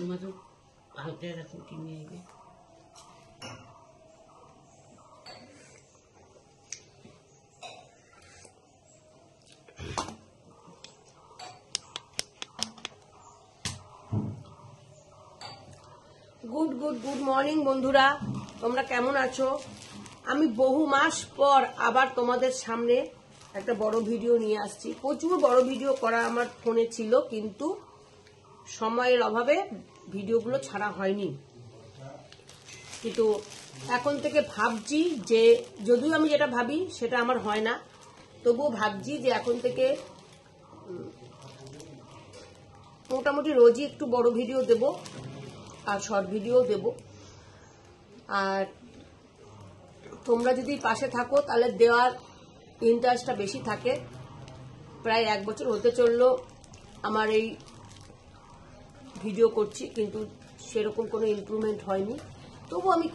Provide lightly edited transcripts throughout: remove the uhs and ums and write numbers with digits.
মতো হালকা এরকম কিনে আইবে। গুড মর্নিং বন্ধুরা, তোমরা কেমন আছো? আমি বহু মাস পর আবার তোমাদের সামনে একটা বড় ভিডিও নিয়ে আসছি। প্রচুর বড় ভিডিও করা আমার ফোনে ছিল, কিন্তু সময়ের অভাবে ভিডিওগুলো ছাড়া হয়নি। কিন্তু এখন থেকে ভাবছি যে, যদিও আমি যেটা ভাবি সেটা আমার হয় না, তবুও ভাবছি যে এখন থেকে মোটামুটি রোজই একটু বড় ভিডিও দেব আর শর্ট ভিডিও দেব। আর তোমরা যদি পাশে থাকো তাহলে দেওয়ার ইন্টারেস্টটা বেশি থাকে। প্রায় 1 বছর হতে চললো আমার এই ভিডিও করছি, কিন্তু সেরকম কোনো ইমপ্রুভমেন্ট হয়নি। তবু আমি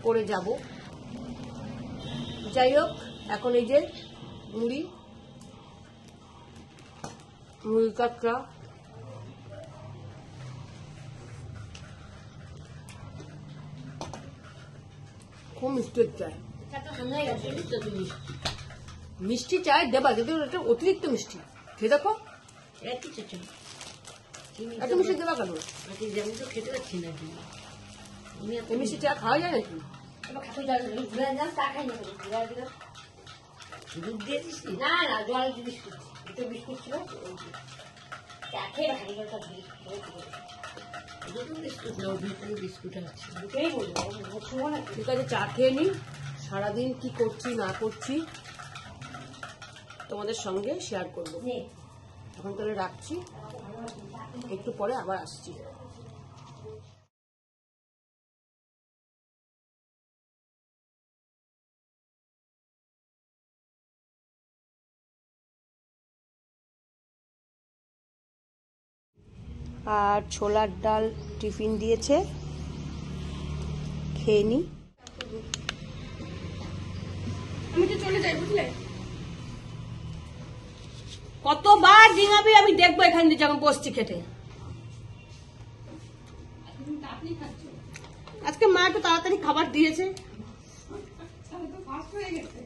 করে যাব। যাই হোক, এখন এই যে মুড়ি কাঁকড়া, খুব মিষ্টি চাই, মিষ্টি চাই দেবা, যদি অতিরিক্ত মিষ্টি খেয়ে দেখো। এত মিষ্টি দেবা কেন? যেমন তো খেতে পাচ্ছি না, মিষ্টি চা খাওয়া যায় নাকি? দুধ দিয়ে দিস না? না, জল বিস্কুট, দুটো বিস্কুট ছিল, ঠিক আছে, চা খেয়ে নি। সারাদিন কি করছি না করছি তোমাদের সঙ্গে শেয়ার করবো। এখন তাহলে রাখছি, একটু পরে আবার আসছি। আর ছোলার ডাল টিফিন দিয়েছে, খেয়ে নি। আমি তো চলে যাই, বুঝলে? কতবার ডিঙাবি আমি দেখবো এখান দিয়ে যখন বসছি খেতে। আজকে মা একটু তাড়াতাড়ি খাবার দিয়েছে,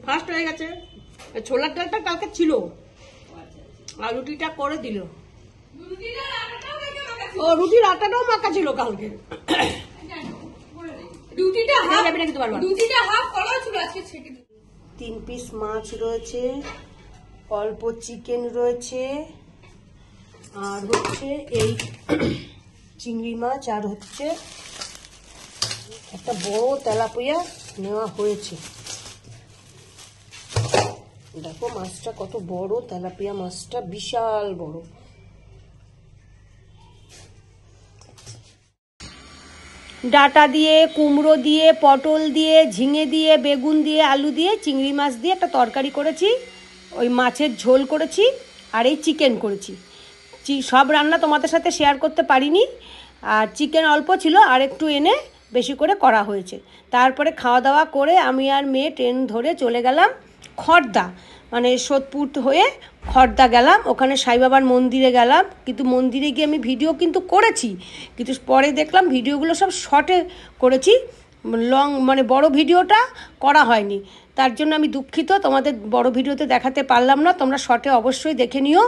ফাস্ট হয়ে গেছে। ছোলার ডালটা কালকে ছিল, আর রুটিটা করে দিল। ও, রুটির আটাটাও মাখা ছিল কালকে। 3 পিস মাছ রয়েছে, অল্প চিকেন রয়েছে, আর হচ্ছে এই চিংড়ি মাছ, আর হচ্ছে একটা বড় তেলাপিয়া নেওয়া হয়েছে। দেখো মাছটা কত বড়, তেলাপিয়া মাছটা বিশাল বড়। ডাটা দিয়ে, কুমড়ো দিয়ে, পটল দিয়ে, ঝিঙে দিয়ে, বেগুন দিয়ে, আলু দিয়ে, চিংড়ি মাছ দিয়ে একটা তরকারি করেছি, ওই মাছের ঝোল করেছি, আর এই চিকেন করেছি। সব রান্না তোমাদের সাথে শেয়ার করতে পারিনি, আর চিকেন অল্প ছিল, আর একটু এনে বেশি করে করা হয়েছে। তারপরে খাওয়া দাওয়া করে আমি আর মেয়ে ট্রেন ধরে চলে গেলাম খড়দা, মানে সোদপুর হয়ে খড়দা গেলাম। ওখানে সাই বাবার মন্দিরে গেলাম, কিন্তু মন্দিরে গিয়ে আমি ভিডিও কিন্তু করেছি, কিন্তু পরে দেখলাম ভিডিওগুলো সব শর্টে করেছি, লং মানে বড় ভিডিওটা করা হয়নি। তার জন্য আমি দুঃখিত, তোমাদের বড় ভিডিওতে দেখাতে পারলাম না, তোমরা শর্টে অবশ্যই দেখে নিও।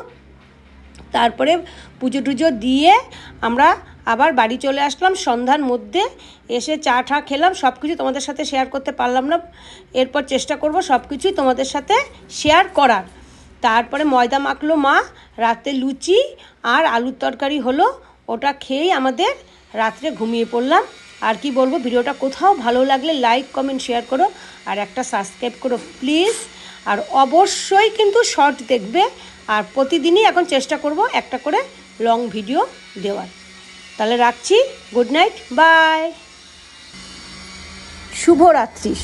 তারপরে পুজো টুজো দিয়ে আমরা আবার বাড়ি চলে আসলাম সন্ধ্যার মধ্যে। এসে চা ঠা খেলাম, সব কিছু তোমাদের সাথে শেয়ার করতে পারলাম না, এরপর চেষ্টা করব সব কিছুই তোমাদের সাথে শেয়ার করার। তারপরে ময়দা মাখলো মা, রাতে লুচি আর আলুর তরকারি হলো, ওটা খেয়েই আমাদের রাত্রে ঘুমিয়ে পড়লাম। আর কি বলবো, ভিডিওটা কোথাও ভালো লাগলে লাইক কমেন্ট শেয়ার করো, আর একটা সাবস্ক্রাইব করো প্লিজ। আর অবশ্যই কিন্তু শর্ট দেখবে, আর প্রতিদিনই এখন চেষ্টা করব একটা করে লং ভিডিও দেওয়ার। তাহলে রাখছি, গুড নাইট, বাই, শুভরাত্রি।